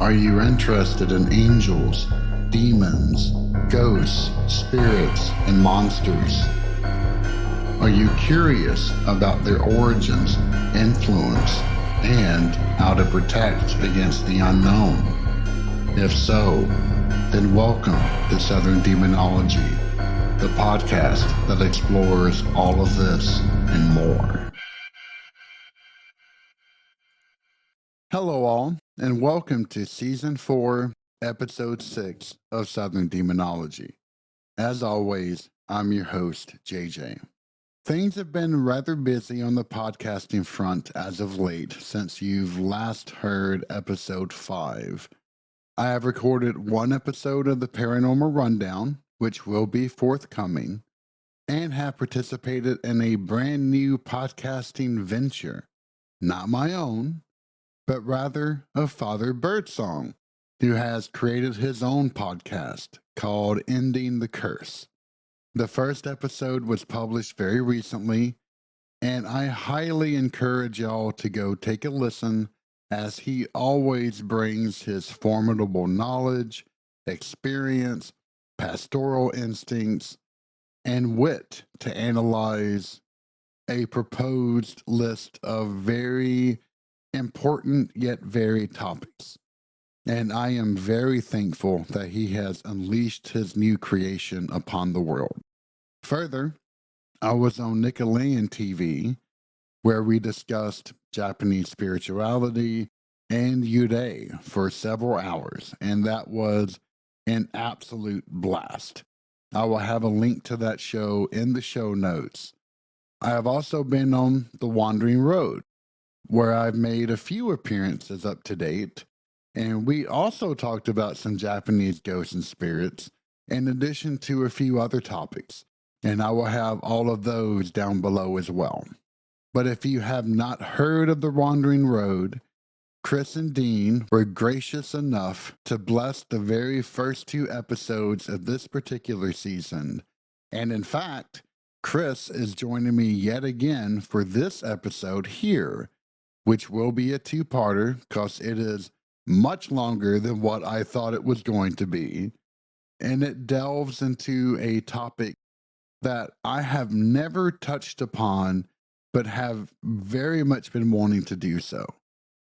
Are you interested in angels, demons, ghosts, spirits, and monsters? Are you curious about their origins, influence, and how to protect against the unknown? If so, then welcome to Southern Demonology, the podcast that explores all of this and more. Hello all, and welcome to Season 4, Episode 6 of Southern Demonology. As always, I'm your host, JJ. Things have been rather busy on the podcasting front as of late since you've last heard Episode 5. I have recorded one episode of the Paranormal Rundown, which will be forthcoming, and have participated in a brand new podcasting venture, not my own, but rather of Father Birdsong, who has created his own podcast called Ending the Curse. The first episode was published very recently, and I highly encourage y'all to go take a listen, as he always brings his formidable knowledge, experience, pastoral instincts, and wit to analyze a proposed list of very important yet varied topics. And I am very thankful that he has unleashed his new creation upon the world. Further, I was on Nickelodeon TV, where we discussed Japanese spirituality and Yude for several hours, and that was an absolute blast. I will have a link to that show in the show notes. I have also been on The Wandering Road, where I've made a few appearances up to date, and we also talked about some Japanese ghosts and spirits, in addition to a few other topics, and I will have all of those down below as well. But if you have not heard of The Wandering Road, Chris and Dean were gracious enough to bless the very first two episodes of this particular season, and in fact, Chris is joining me yet again for this episode here, which will be a two-parter because it is much longer than what I thought it was going to be. And it delves into a topic that I have never touched upon, but have very much been wanting to do so.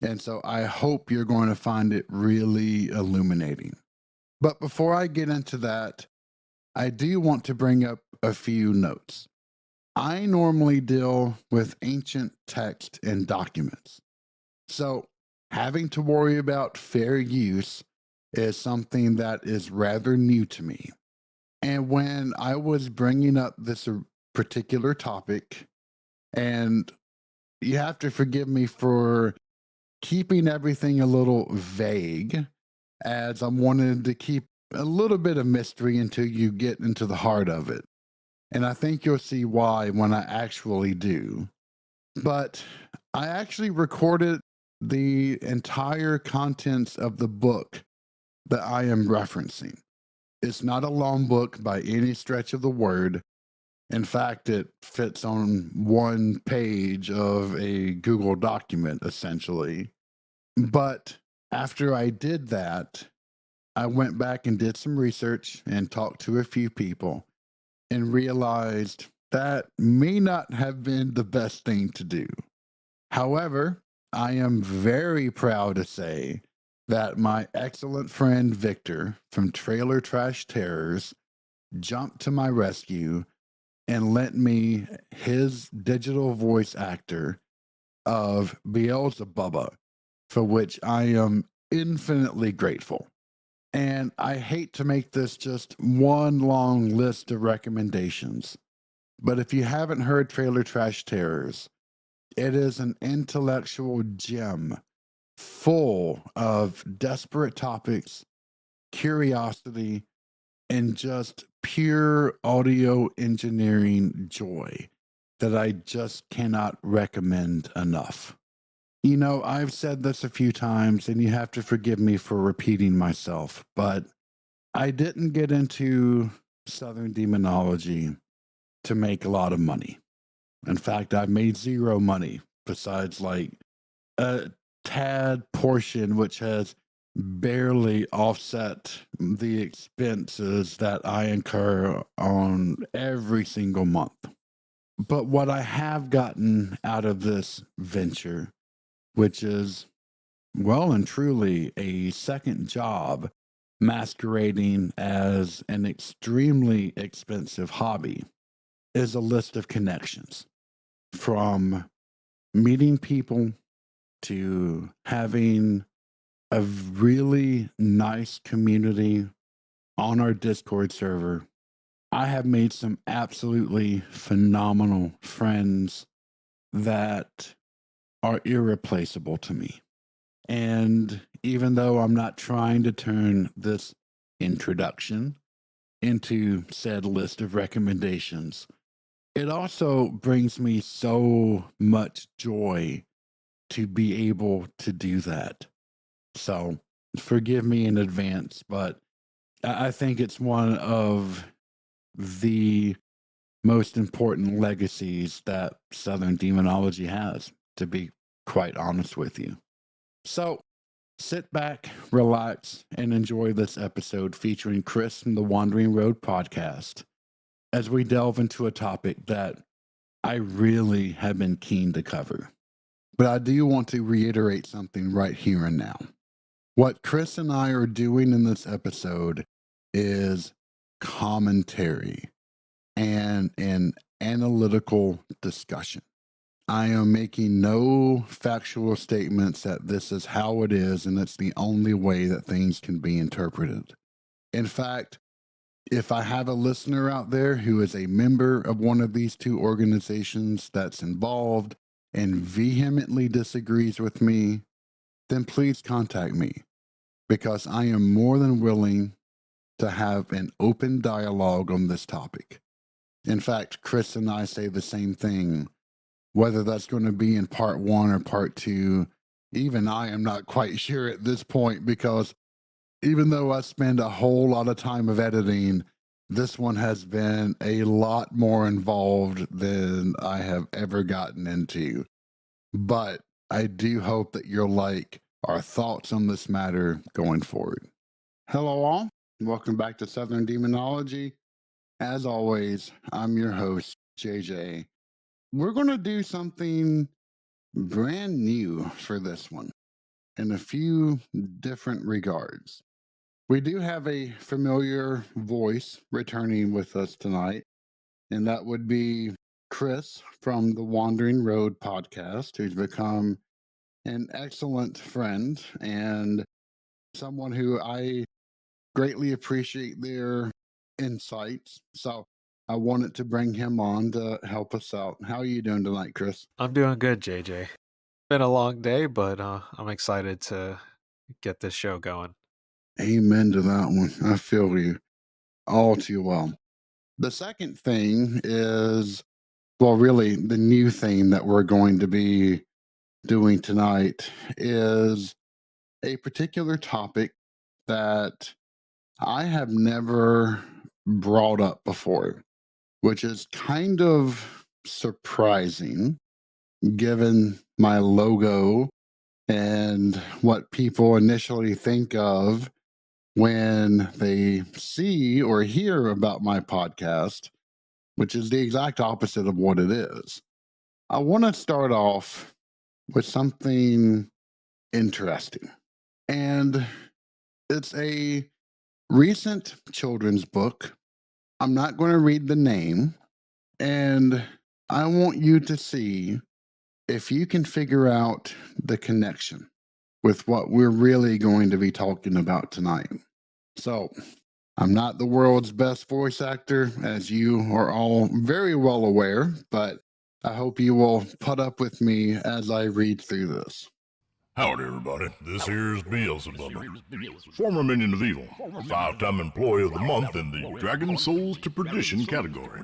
And so I hope you're going to find it really illuminating. But before I get into that, I do want to bring up a few notes. I normally deal with ancient text and documents. So having to worry about fair use is something that is rather new to me. And when I was bringing up this particular topic, and you have to forgive me for keeping everything a little vague, as I'm wanting to keep a little bit of mystery until you get into the heart of it. And I think you'll see why when I actually do. But I actually recorded the entire contents of the book that I am referencing. It's not a long book by any stretch of the word. In fact, it fits on one page of a Google document, essentially. But after I did that, I went back and did some research and talked to a few people, and realized that may not have been the best thing to do. However, I am very proud to say that my excellent friend Victor from Trailer Trash Terrors jumped to my rescue and lent me his digital voice actor of Beelzebubba, for which I am infinitely grateful. And I hate to make this just one long list of recommendations, but if you haven't heard Trailer Trash Terrors, it is an intellectual gem full of desperate topics, curiosity, and just pure audio engineering joy that I just cannot recommend enough. You know, I've said this a few times, and you have to forgive me for repeating myself, but I didn't get into Southern Demonology to make a lot of money. In fact, I've made zero money besides like a tad portion, which has barely offset the expenses that I incur on every single month. But what I have gotten out of this venture, which is well and truly a second job masquerading as an extremely expensive hobby, is a list of connections, from meeting people to having a really nice community on our Discord server. I have made some absolutely phenomenal friends that are irreplaceable to me. And even though I'm not trying to turn this introduction into said list of recommendations, it also brings me so much joy to be able to do that. So forgive me in advance, but I think it's one of the most important legacies that Southern Demonology has, to be quite honest with you. So sit back, relax, and enjoy this episode featuring Chris from the Wandering Road podcast as we delve into a topic that I really have been keen to cover. But I do want to reiterate something right here and now. What Chris and I are doing in this episode is commentary and an analytical discussion. I am making no factual statements that this is how it is and it's the only way that things can be interpreted. In fact, if I have a listener out there who is a member of one of these two organizations that's involved and vehemently disagrees with me, then please contact me, because I am more than willing to have an open dialogue on this topic. In fact, Chris and I say the same thing, whether that's going to be in part 1 or part 2. Even I am not quite sure at this point, because even though I spend a whole lot of time of editing, this one has been a lot more involved than I have ever gotten into. But I do hope that you'll like our thoughts on this matter going forward. Hello, all. Welcome back to Southern Demonology. As always, I'm your host, JJ. We're going to do something brand new for this one in a few different regards. We do have a familiar voice returning with us tonight, and that would be Chris from the Wandering Road podcast, who's become an excellent friend and someone who I greatly appreciate their insights. So I wanted to bring him on to help us out. How are you doing tonight, Chris? I'm doing good, JJ. Been a long day, but I'm excited to get this show going. Amen to that one. I feel you all too well. The second thing is, well, really, the new thing that we're going to be doing tonight is a particular topic that I have never brought up before, which is kind of surprising given my logo and what people initially think of when they see or hear about my podcast, which is the exact opposite of what it is. I want to start off with something interesting. And it's a recent children's book. I'm not going to read the name. And I want you to see if you can figure out the connection with what we're really going to be talking about tonight. So, I'm not the world's best voice actor, as you are all very well aware, but I hope you will put up with me as I read through this. Howdy, everybody. This here's Beelzebub, former minion of evil, 5-time employee of the month in the Dragon Souls to Perdition category.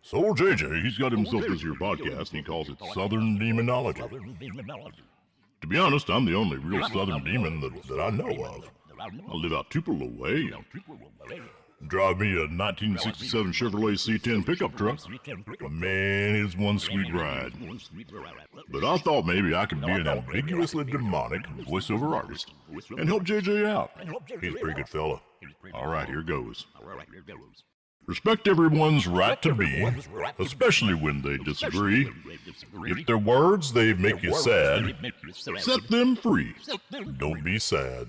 So JJ, he's got himself this here podcast, and he calls it Southern Demonology. To be honest, I'm the only real Southern demon that I know of. I live out Tupelo way. Drive me a 1967 Chevrolet C10 pickup truck. Man, it's one sweet ride. But I thought maybe I could be an ambiguously demonic voiceover artist and help JJ out. He's a pretty good fella. All right, here goes. Respect everyone's right to be, especially when they disagree. If their words they make you sad, set them free. Don't be sad.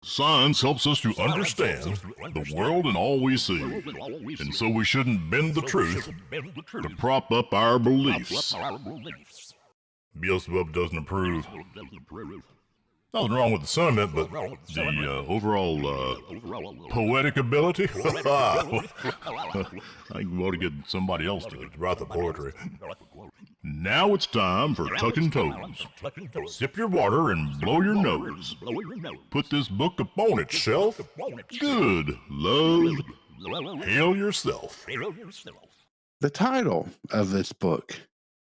Science helps us to understand the world and all we see, and so we shouldn't bend the truth to prop up our beliefs. Beelzebub doesn't approve. Nothing wrong with the sentiment, but the overall poetic ability? I think we ought to get somebody else to write the poetry. Now it's time for tucking toes. Sip your water and blow your nose. Put this book upon its shelf. Good, love. Hail yourself. The title of this book,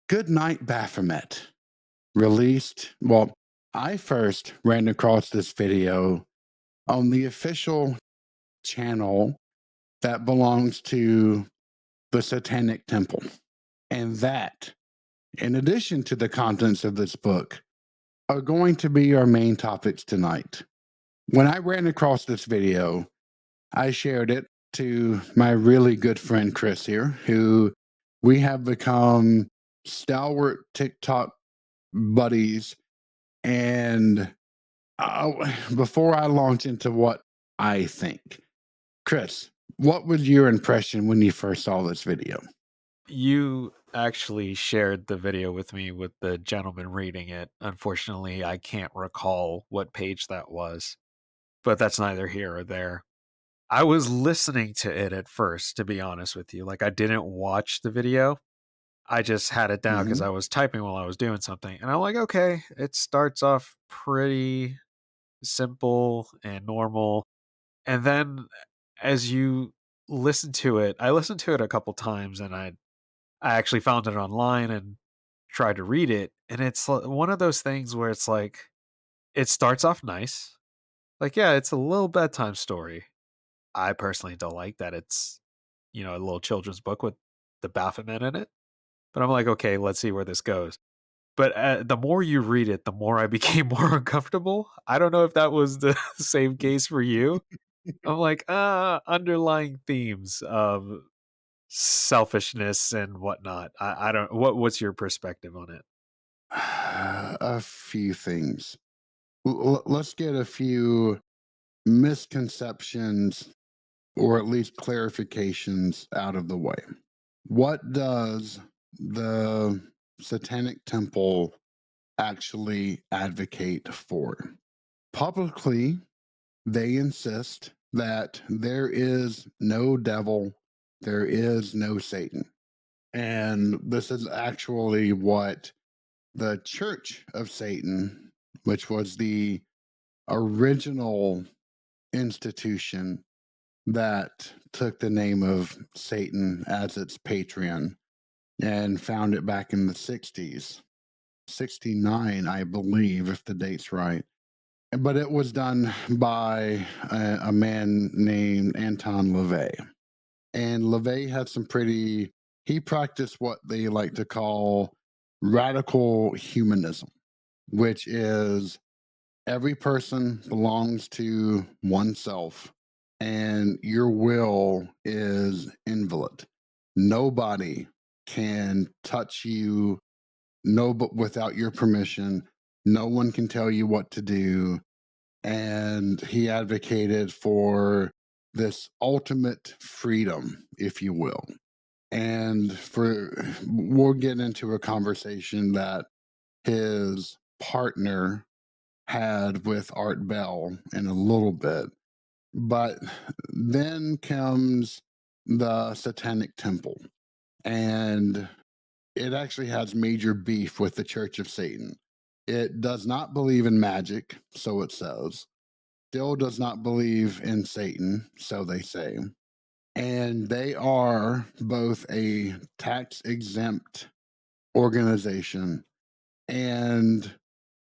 Good Night Baphomet, released, well, I first ran across this video on the official channel that belongs to the Satanic Temple. And that, in addition to the contents of this book, are going to be our main topics tonight. When I ran across this video, I shared it to my really good friend Chris here, who we have become stalwart TikTok buddies. And before I launch into what I think, Chris, what was your impression when you first saw this video? You actually shared the video with me with the gentleman reading it. Unfortunately, I can't recall what page that was, but that's neither here or there. I was listening to it at first, to be honest with you. Like, I didn't watch the video. I just had it down because I was typing while I was doing something. And I'm like, okay, it starts off pretty simple and normal. And then as you listen to it, I listened to it a couple times, and I actually found it online and tried to read it. And it's one of those things where it's like, it starts off nice. Like, yeah, it's a little bedtime story. I personally don't like that it's, a little children's book with the Baphomet in it. But I'm like, okay, let's see where this goes. But the more you read it, the more I became more uncomfortable. I don't know if that was the same case for you. I'm like, underlying themes of selfishness and whatnot. I don't. What's your perspective on it? A few things. Let's get a few misconceptions or at least clarifications out of the way. What does the Satanic Temple actually advocate for? Publicly, they insist that there is no devil, there is no Satan. And this is actually what the Church of Satan, which was the original institution that took the name of Satan as its patron and found it back in the 60s, 69, I believe, if the date's right. But it was done by a man named Anton LaVey. And LaVey had some he practiced what they like to call radical humanism, which is every person belongs to oneself and your will is inviolate. Nobody can touch you but without your permission. No one can tell you what to do. And he advocated for this ultimate freedom, if you will. And we'll get into a conversation that his partner had with Art Bell in a little bit. But then comes the Satanic Temple, and it actually has major beef with the Church of Satan. It does not believe in magic, so it says. Still does not believe in Satan, so they say. And they are both a tax exempt organization and,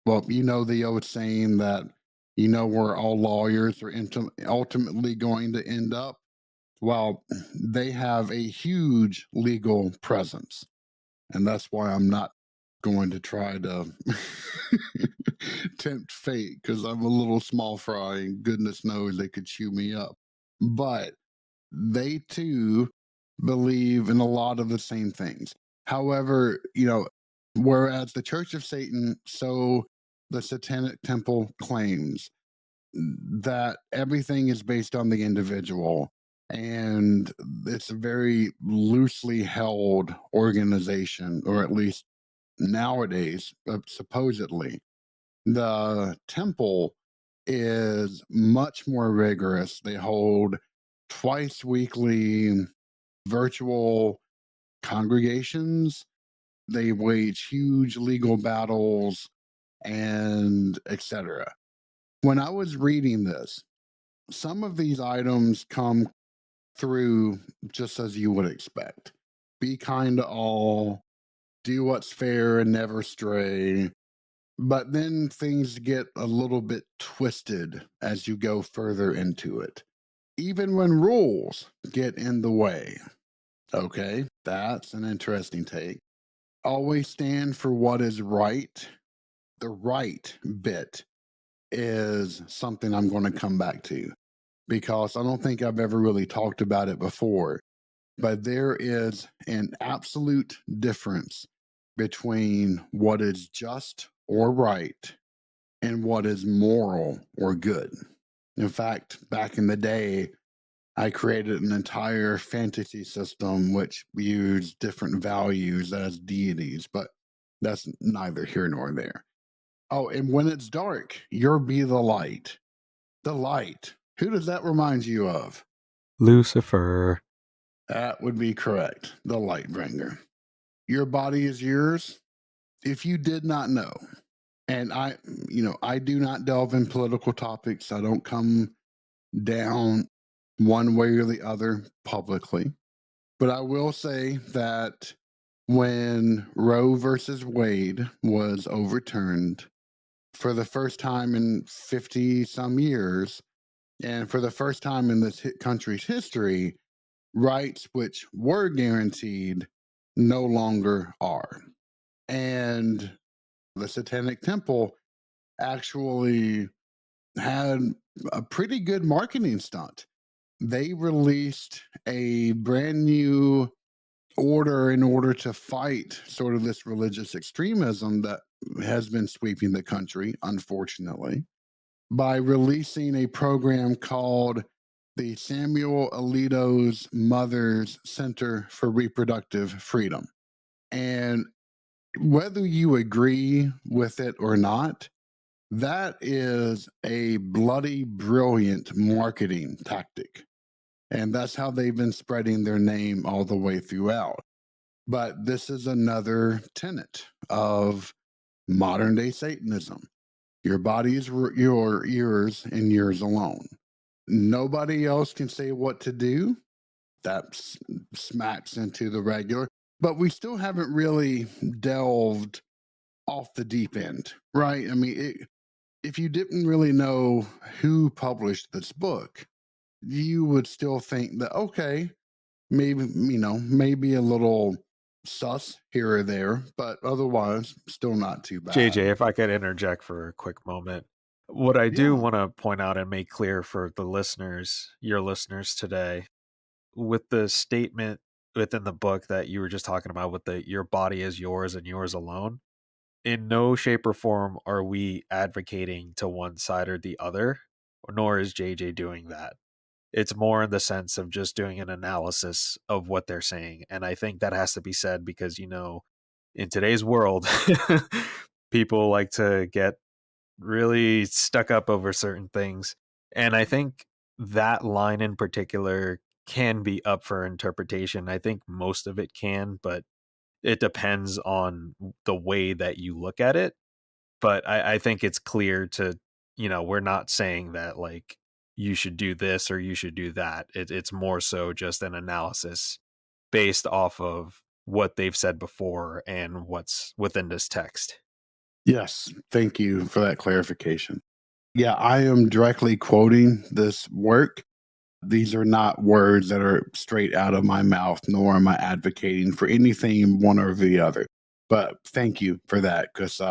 well, the old saying that You know where all lawyers are ultimately going to end up? Well, they have a huge legal presence. And that's why I'm not going to try to tempt fate because I'm a little small fry and goodness knows they could chew me up. But they too believe in a lot of the same things. However, whereas the Church of Satan, so the Satanic Temple claims that everything is based on the individual and it's a very loosely held organization, or at least nowadays, supposedly. The temple is much more rigorous. They hold twice weekly virtual congregations. They wage huge legal battles and etc. When I was reading this, some of these items come through just as you would expect. Be kind to all, do what's fair and never stray. But then things get a little bit twisted as you go further into it. Even when rules get in the way. Okay, that's an interesting take. Always stand for what is right. The right bit is something I'm going to come back to because I don't think I've ever really talked about it before. But there is an absolute difference between what is just or right and what is moral or good. In fact, back in the day, I created an entire fantasy system which used different values as deities, but that's neither here nor there. Oh, and when it's dark, you'll be the light. The light. Who does that remind you of? Lucifer. That would be correct. The light bringer. Your body is yours. If you did not know, and I do not delve in political topics. I don't come down one way or the other publicly. But I will say that when Roe versus Wade was overturned for the first time in 50 some years, and for the first time in this country's history, rights which were guaranteed no longer are. And the Satanic Temple actually had a pretty good marketing stunt. They released a brand new order in order to fight sort of this religious extremism that has been sweeping the country, unfortunately, by releasing a program called the Samuel Alito's Mother's Center for Reproductive Freedom. And whether you agree with it or not, that is a bloody brilliant marketing tactic. And that's how they've been spreading their name all the way throughout. But this is another tenet of modern day Satanism. Your body is yours and yours alone. Nobody else can say what to do. That smacks into the regular. But we still haven't really delved off the deep end, right? I mean, if you didn't really know who published this book, you would still think that, okay, maybe, maybe a little sus here or there, but otherwise, still not too bad. JJ, if I could interject for a quick moment. What I do Yeah. want to point out and make clear for the listeners, your listeners today, with the statement within the book that you were just talking about with the your body is yours and yours alone, in no shape or form are we advocating to one side or the other, nor is JJ doing that. It's more in the sense of just doing an analysis of what they're saying. And I think that has to be said because, in today's world, people like to get really stuck up over certain things. And I think that line in particular can be up for interpretation. I think most of it can, but it depends on the way that you look at it. But I think it's clear to, we're not saying that like you should do this or you should do that. It's more so just an analysis based off of what they've said before and what's within this text. Yes. Thank you for that clarification. Yeah, I am directly quoting this work. These are not words that are straight out of my mouth, nor am I advocating for anything one or the other. But thank you for that, because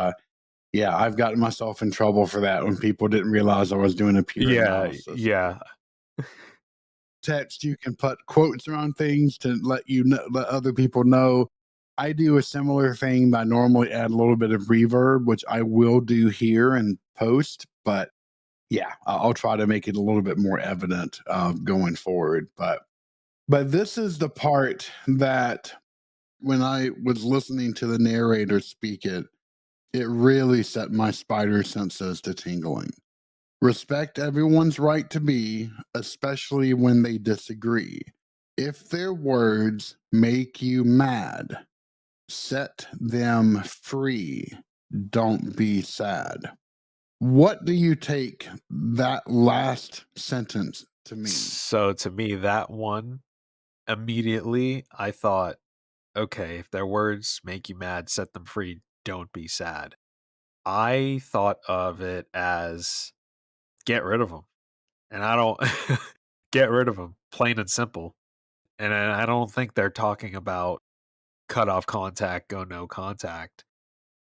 yeah, I've gotten myself in trouble for that when people didn't realize I was doing a peer Yeah, analysis. yeah. Text, you can put quotes around things to let you know, let other people know. I do a similar thing, but I normally add a little bit of reverb, which I will do here and post. But yeah, I'll try to make it a little bit more evident going forward. But this is the part that when I was listening to the narrator speak it, it really set my spider senses to tingling. Respect everyone's right to be, especially when they disagree. If their words make you mad, set them free. Don't be sad. What do you take that last sentence to mean? So to me, that one, immediately I thought, okay, if their words make you mad, set them free. Don't be sad. I thought of it as get rid of them. And I don't get rid of them, plain and simple. And I don't think they're talking about cut off contact, go no contact.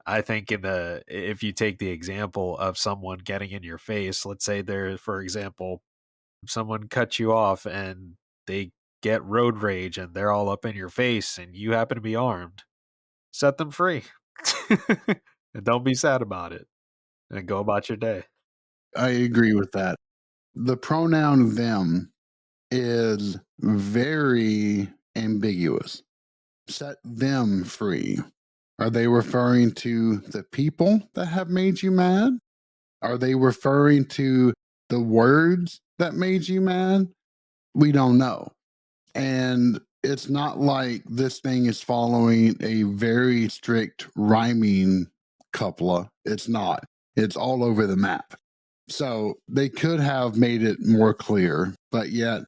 I think if you take the example of someone getting in your face, let's say there, for example, someone cuts you off and they get road rage and they're all up in your face and you happen to be armed, set them free. And don't be sad about it and go about your day. I agree with that. The pronoun them is very ambiguous. Set them free. Are they referring to the people that have made you mad? Are they referring to the words that made you mad? We don't know. And it's not like this thing is following a very strict rhyming couplet. It's not. It's all over the map. So they could have made it more clear, but yet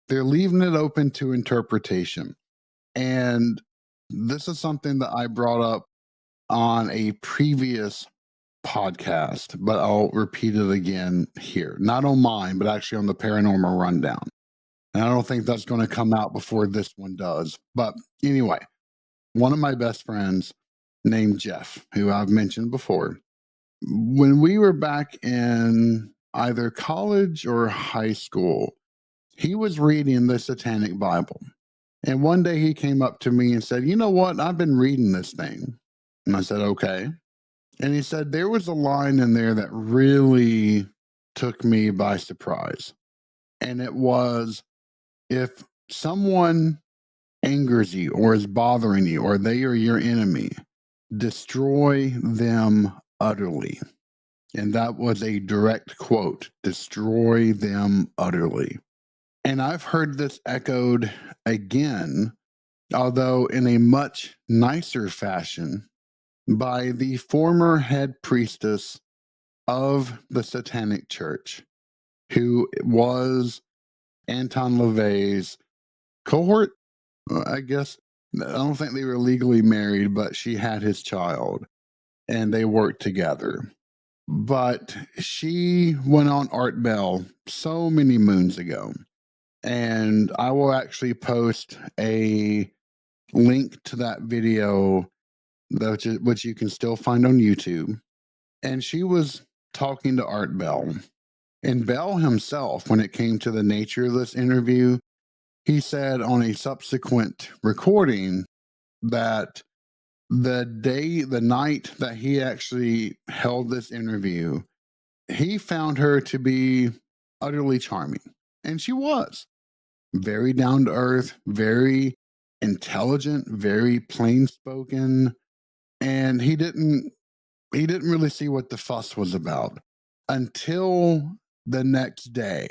they're leaving it open to interpretation. And this is something that I brought up on a previous podcast, but I'll repeat it again here. Not on mine, but actually on the Paranormal Rundown. And I don't think that's going to come out before this one does. But anyway, one of my best friends named Jeff, who I've mentioned before, when we were back in either college or high school, he was reading the Satanic Bible. And one day he came up to me and said, "You know what? I've been reading this thing." And I said, "Okay." And he said, "There was a line in there that really took me by surprise. And it was, if someone angers you or is bothering you or they are your enemy, destroy them utterly." And that was a direct quote, destroy them utterly. And I've heard this echoed again, although in a much nicer fashion, by the former head priestess of the Satanic Church, who was Anton LaVey's cohort, I guess. I don't think they were legally married, but she had his child and they worked together. But she went on Art Bell so many moons ago. And I will actually post a link to that video, which you can still find on YouTube. And she was talking to Art Bell. And Bell himself, when it came to the nature of this interview, he said on a subsequent recording that the night that he actually held this interview, he found her to be utterly charming. And she was very down to earth, very intelligent, very plain spoken. And he didn't really see what the fuss was about until the next day.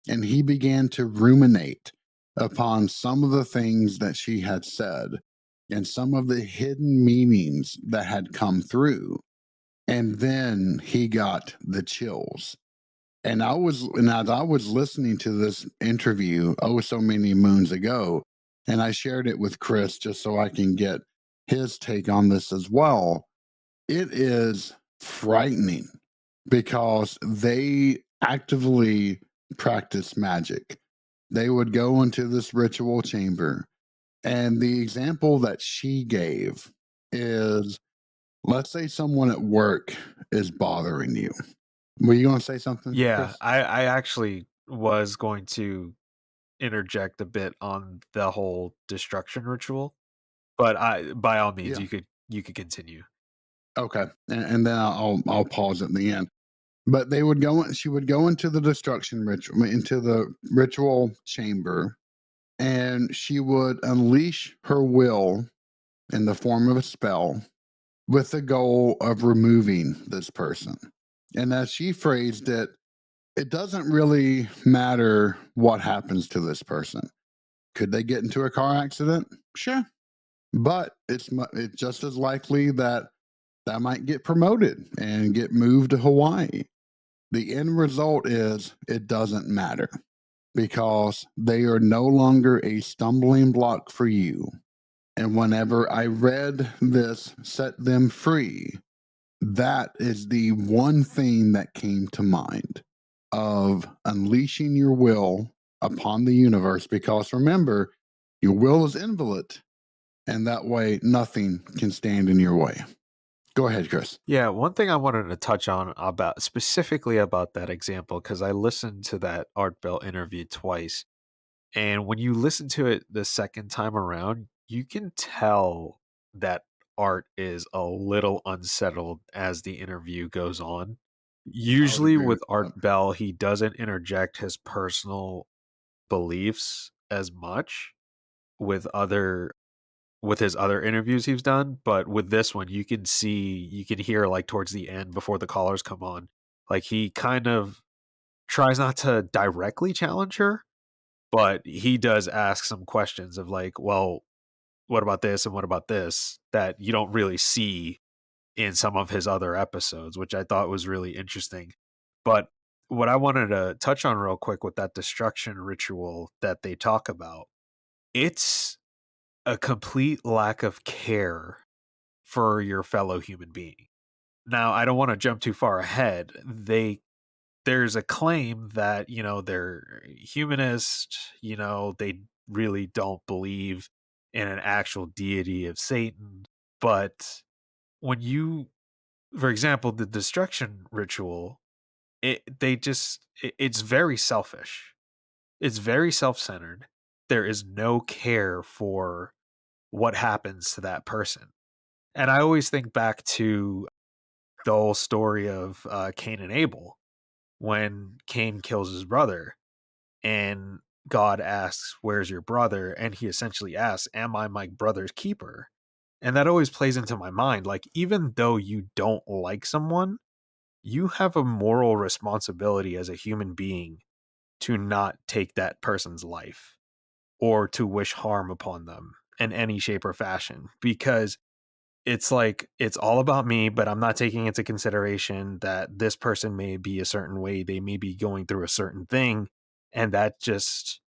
And he began to ruminate upon some of the things that she had said and some of the hidden meanings that had come through. And then he got the chills. And as I was listening to this interview, oh, so many moons ago, and I shared it with Chris just so I can get his take on this as well. It is frightening because they actively practice magic. They would go into this ritual chamber. And the example that she gave is, let's say someone at work is bothering you. Were you going to say something, Yeah, Chris? I actually was going to interject a bit on the whole destruction ritual, but by all means Yeah. you could continue. Okay. And then I'll pause at the end. But they would go. She would go into the destruction ritual, into the ritual chamber, and she would unleash her will in the form of a spell with the goal of removing this person. And as she phrased it, it doesn't really matter what happens to this person. Could they get into a car accident? Sure. But it's just as likely that that might get promoted and get moved to Hawaii. The end result is it doesn't matter because they are no longer a stumbling block for you. And whenever I read this, set them free, that is the one thing that came to mind of unleashing your will upon the universe. Because remember, your will is inviolate, and that way nothing can stand in your way. Go ahead, Chris. Yeah, one thing I wanted to touch on about specifically about that example, because I listened to that Art Bell interview twice. And when you listen to it the second time around, you can tell that Art is a little unsettled as the interview goes on. I would Usually agree with with Art that. Bell, he doesn't interject his personal beliefs as much with his other interviews he's done, but with this one you can hear like towards the end before the callers come on, like he kind of tries not to directly challenge her, but he does ask some questions of like, well, what about this and what about this that you don't really see in some of his other episodes, which I thought was really interesting. But what I wanted to touch on real quick with that destruction ritual that they talk about, it's a complete lack of care for your fellow human being. Now, I don't want to jump too far ahead. There's a claim that, they're humanist, they really don't believe in an actual deity of Satan. But when you, for example, the destruction ritual, it's very selfish. It's very self-centered. There is no care for what happens to that person. And I always think back to the whole story of Cain and Abel, when Cain kills his brother and God asks, "Where's your brother?" And he essentially asks, "Am I my brother's keeper?" And that always plays into my mind. Like, even though you don't like someone, you have a moral responsibility as a human being to not take that person's life or to wish harm upon them in any shape or fashion, because it's like it's all about me, but I'm not taking into consideration that this person may be a certain way, they may be going through a certain thing, and that just,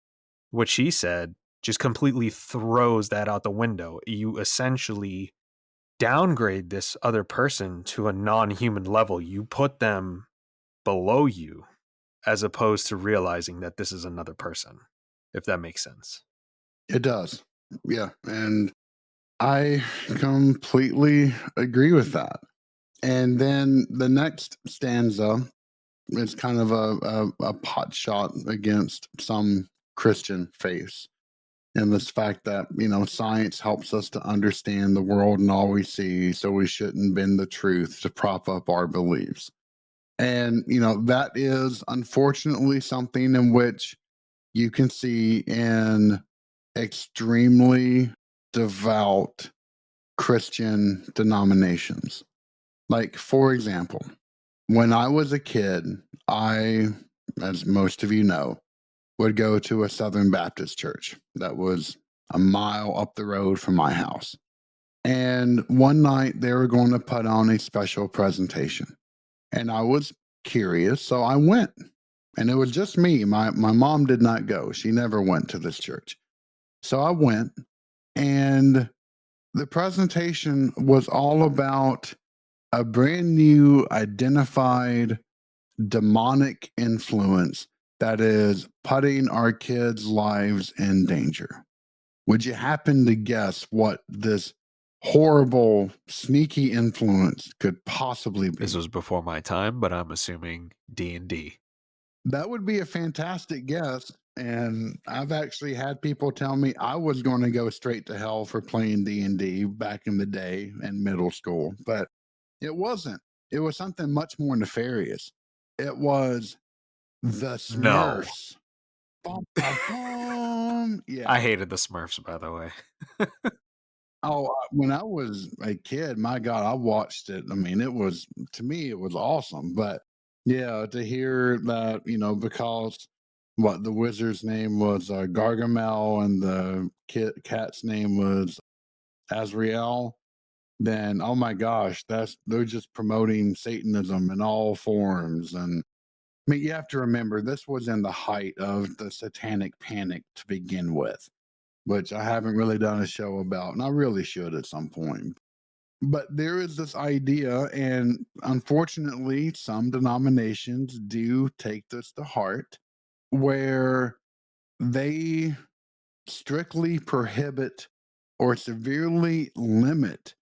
what she said, just completely throws that out the window. You essentially downgrade this other person to a non-human level. You put them below you as opposed to realizing that this is another person, if that makes sense. It does. Yeah. And I completely agree with that. And then the next stanza is kind of a pot shot against some Christian faiths. And this fact that, science helps us to understand the world and all we see, so we shouldn't bend the truth to prop up our beliefs. And, that is unfortunately something in which you can see in extremely devout Christian denominations. Like, for example, when I was a kid, I, as most of you know, would go to a Southern Baptist church that was a mile up the road from my house. And one night they were going to put on a special presentation. And I was curious, so I went. And it was just me. My mom did not go. She never went to this church. So I went, and the presentation was all about a brand new identified demonic influence that is putting our kids' lives in danger. Would you happen to guess what this horrible, sneaky influence could possibly be? This was before my time, but I'm assuming D&D. That would be a fantastic guess. And I've actually had people tell me I was going to go straight to hell for playing D&D back in the day in middle school, but it wasn't. It was something much more nefarious. It was the No. Smurfs. Bum, bum, bum. Yeah. I hated the Smurfs, by the way. Oh, when I was a kid, my God, I watched it. I mean, it was, to me, it was awesome. But yeah, to hear that, because what the wizard's name was Gargamel and the cat's name was Azrael, then oh my gosh, they're just promoting Satanism in all forms. And I mean, you have to remember this was in the height of the satanic panic to begin with, which I haven't really done a show about, and I really should at some point. But there is this idea, and unfortunately, some denominations do take this to heart, where they strictly prohibit or severely limit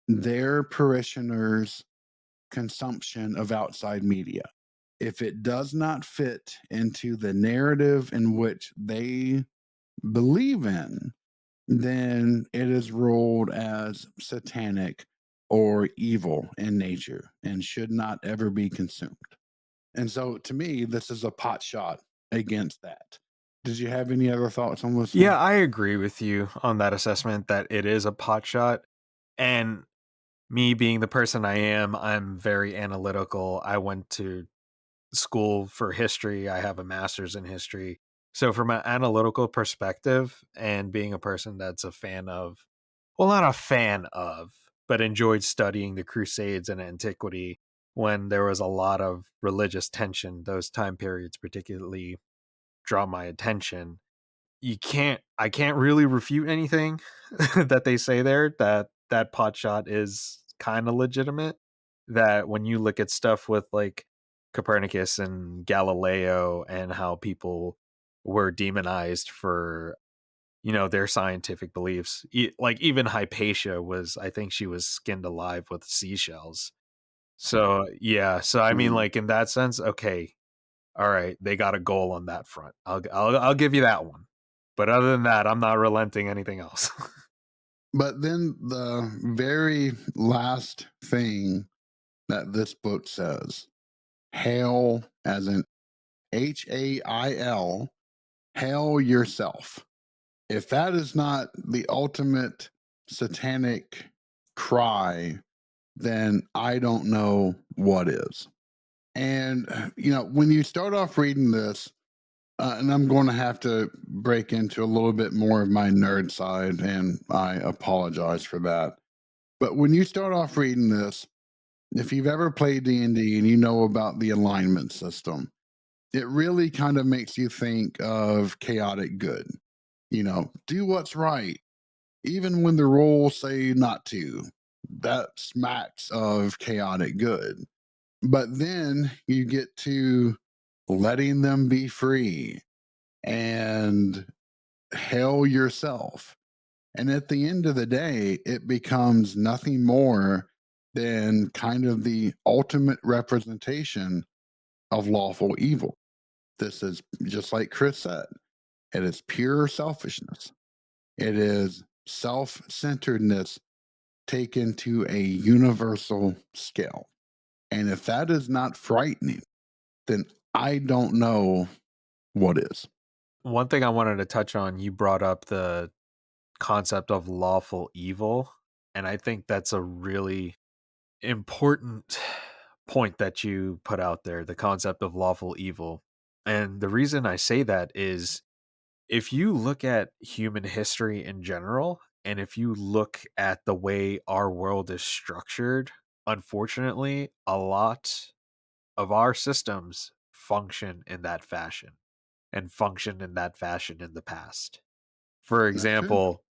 their parishioners' consumption of outside media. If it does not fit into the narrative in which they believe in, then it is ruled as satanic or evil in nature and should not ever be consumed. And so to me, this is a pot shot against that. Did you have any other thoughts on this Yeah, one? I agree with you on that assessment that it is a pot shot. And me being the person I am, I'm very analytical. I went to school for history. I have a master's in history. So from an analytical perspective and being a person that's a fan of, well, not a fan of, but enjoyed studying the Crusades and antiquity when there was a lot of religious tension, those time periods particularly draw my attention. I can't really refute anything that they say there, that pot shot is kind of legitimate. That when you look at stuff with like Copernicus and Galileo and how people were demonized for their scientific beliefs, like even Hypatia was, I think she was skinned alive with seashells. So yeah, so I mean, Mm. like in that sense, okay, all right, they got a goal on that front. I'll give you that one. But other than that, I'm not relenting anything else. But then the very last thing that this book says, hail, as in HAIL, hail yourself. If that is not the ultimate satanic cry, then I don't know what is. And, when you start off reading this, and I'm going to have to break into a little bit more of my nerd side, and I apologize for that. But when you start off reading this, if you've ever played D&D and you know about the alignment system, it really kind of makes you think of chaotic good. Do what's right, even when the rules say not to. That smacks of chaotic good. But then you get to letting them be free and hail yourself. And at the end of the day, it becomes nothing more than kind of the ultimate representation of lawful evil. This is just like Chris said, it is pure selfishness. It is self centeredness taken to a universal scale. And if that is not frightening, then I don't know what is. One thing I wanted to touch on, you brought up the concept of lawful evil, and I think that's a really important point that you put out there, the concept of lawful evil. And the reason I say that is if you look at human history in general, and if you look at the way our world is structured, unfortunately, a lot of our systems function in that fashion and function in that fashion in the past. For That's true. example,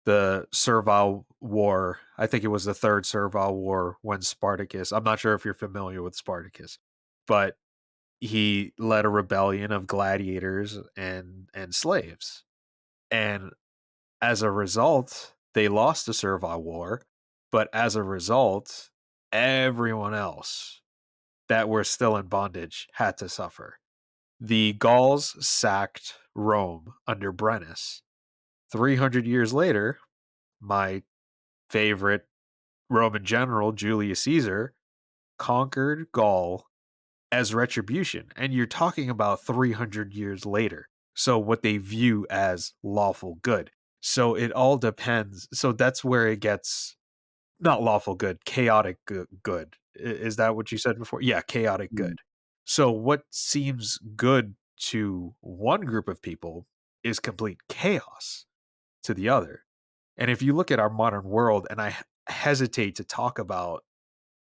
the Servile War, I think it was the third Servile War when Spartacus, I'm not sure if you're familiar with Spartacus, but he led a rebellion of gladiators and slaves. And as a result, they lost the Servile War, but as a result, everyone else that were still in bondage had to suffer. The Gauls sacked Rome under Brennus. 300 years later, my favorite Roman general, Julius Caesar, conquered Gaul as retribution. And you're talking about 300 years later. So, what they view as lawful good. So, it all depends. So, that's where it gets not lawful good, chaotic good. Is that what you said before? Yeah, chaotic Mm. good. So, what seems good to one group of people is complete chaos to the other. And if you look at our modern world, and I hesitate to talk about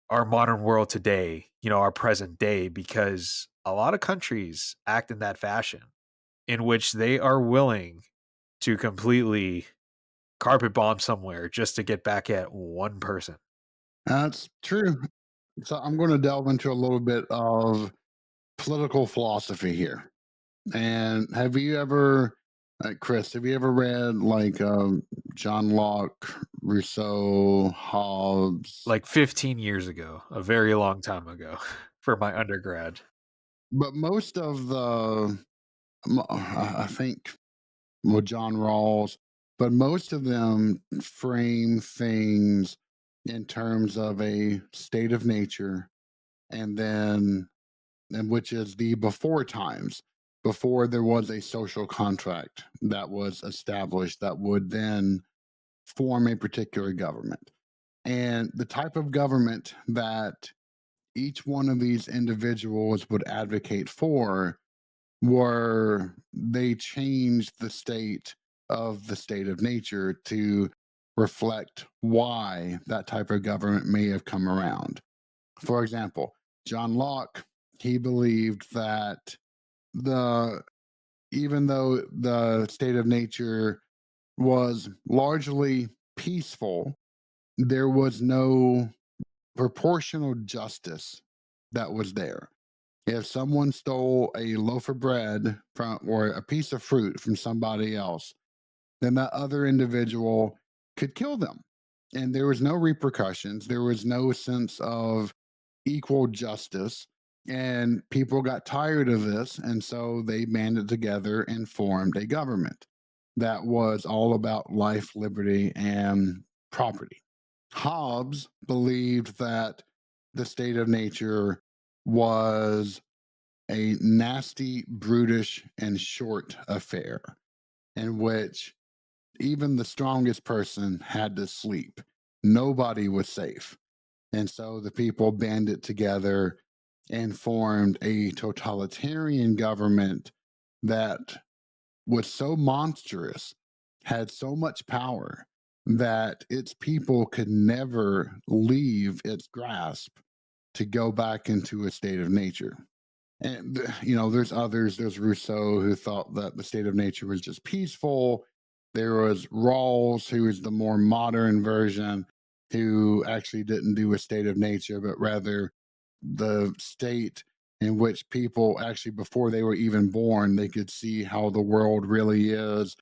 our modern world today, our present day, because a lot of countries act in that fashion in which they are willing to completely carpet bomb somewhere just to get back at one person. That's true. So I'm going to delve into a little bit of political philosophy here. And have you ever, Chris, have you ever read like John Locke, Rousseau, Hobbes? Like 15 years ago, a very long time ago for my undergrad. But most of I think, well, John Rawls, but most of them frame things in terms of a state of nature, and then, and which is the before times, before there was a social contract that was established that would then form a particular government. And the type of government that each one of these individuals would advocate for were they changed the state of nature to reflect why that type of government may have come around. For example, John Locke, he believed that the even though the state of nature was largely peaceful, there was no proportional justice that was there. If someone stole a loaf of bread from or a piece of fruit from somebody else, then that other individual could kill them. And there was no repercussions. There was no sense of equal justice. And people got tired of this. And so they banded together and formed a government that was all about life, liberty, and property. Hobbes believed that the state of nature was a nasty, brutish, and short affair in which even the strongest person had to sleep. Nobody was safe. And so the people banded together and formed a totalitarian government that was so monstrous, had so much power that its people could never leave its grasp to go back into a state of nature. And there's others. There's Rousseau, who thought that the state of nature was just peaceful. There was Rawls, who was the more modern version, who actually didn't do a state of nature, but rather the state in which people actually, before they were even born, they could see how the world really is,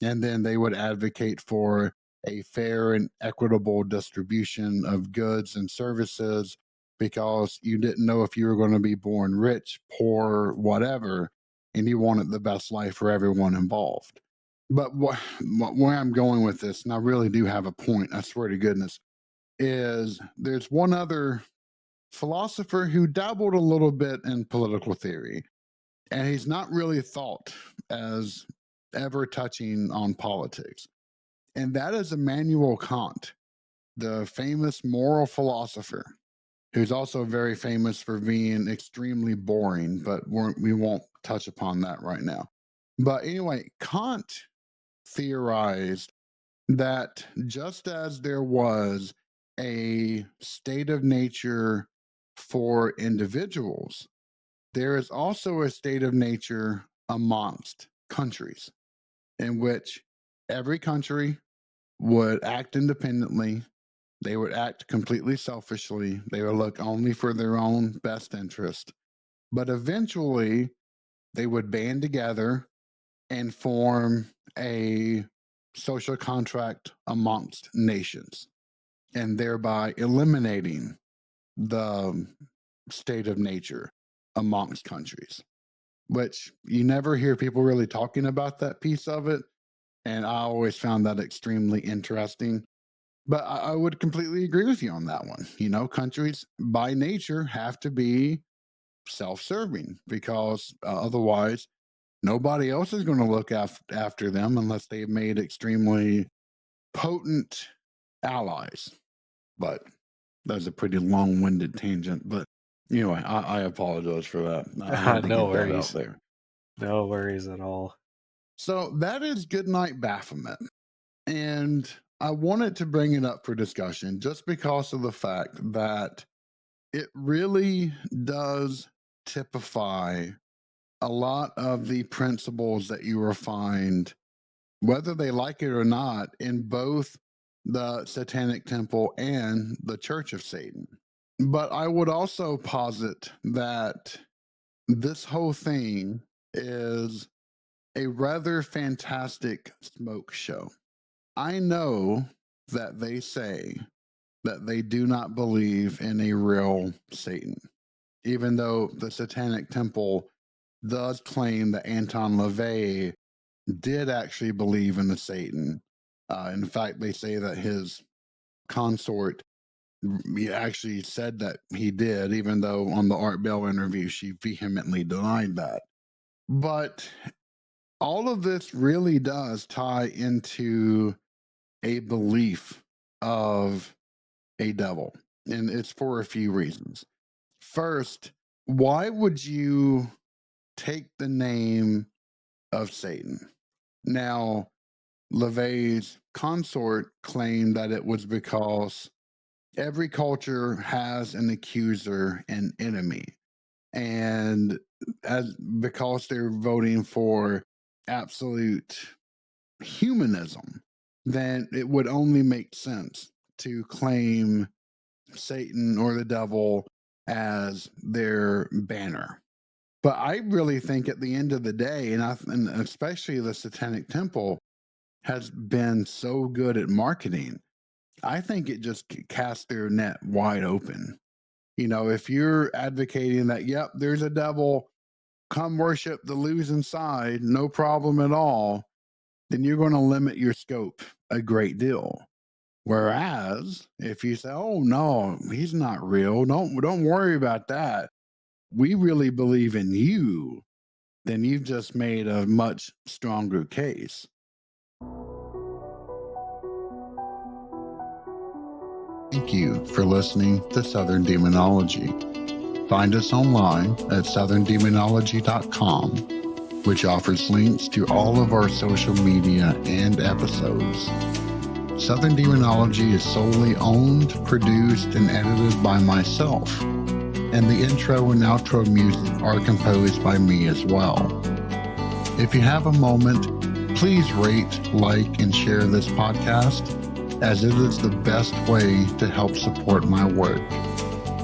and then they would advocate for a fair and equitable distribution of goods and services, because you didn't know if you were going to be born rich, poor, whatever, and you wanted the best life for everyone involved. But where I'm going with this, and I really do have a point, I swear to goodness, is there's one other philosopher who dabbled a little bit in political theory, and he's not really thought as ever touching on politics. And that is Immanuel Kant, the famous moral philosopher, who's also very famous for being extremely boring, but we won't touch upon that right now. But anyway, Kant theorized that just as there was a state of nature for individuals, there is also a state of nature amongst countries in which every country would act independently. They would act completely selfishly. They would look only for their own best interest. But eventually, they would band together and form a social contract amongst nations, and thereby eliminating the state of nature amongst countries, which you never hear people really talking about that piece of it. And I always found that extremely interesting. But I would completely agree with you on that one. Countries by nature have to be self serving because otherwise, nobody else is going to look after them unless they've made extremely potent allies. But that's a pretty long winded tangent. But anyway, I apologize for that. I had to No get that out worries. there. No worries at all. So that is Goodnight Baphomet. And I wanted to bring it up for discussion just because of the fact that it really does typify a lot of the principles that you will find, whether they like it or not, in both the Satanic Temple and the Church of Satan. But I would also posit that this whole thing is a rather fantastic smoke show. I know that they say that they do not believe in a real Satan, even though the Satanic Temple does claim that Anton LaVey did actually believe in the Satan. In fact, they say that his consort actually said that he did, even though on the Art Bell interview, she vehemently denied that. But all of this really does tie into a belief of a devil, and it's for a few reasons. First, why would you take the name of Satan? Now, LaVey's consort claimed that it was because every culture has an accuser and enemy. And because they're voting for absolute humanism, then it would only make sense to claim Satan or the devil as their banner. But I really think at the end of the day, and especially the Satanic Temple has been so good at marketing, I think it just casts their net wide open. If you're advocating that, yep, there's a devil, come worship the losing side, no problem at all, then you're going to limit your scope a great deal. Whereas if you say, oh no, he's not real, don't worry about that, we really believe in you, then you've just made a much stronger case. Thank you for listening to Southern Demonology. Find us online at southerndemonology.com, which offers links to all of our social media and episodes. Southern Demonology is solely owned, produced, and edited by myself, and the intro and outro music are composed by me as well. If you have a moment, please rate, like, and share this podcast, as it is the best way to help support my work.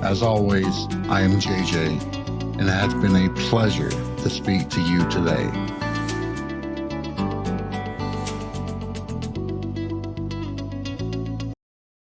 As always, I am JJ, and it has been a pleasure to speak to you today.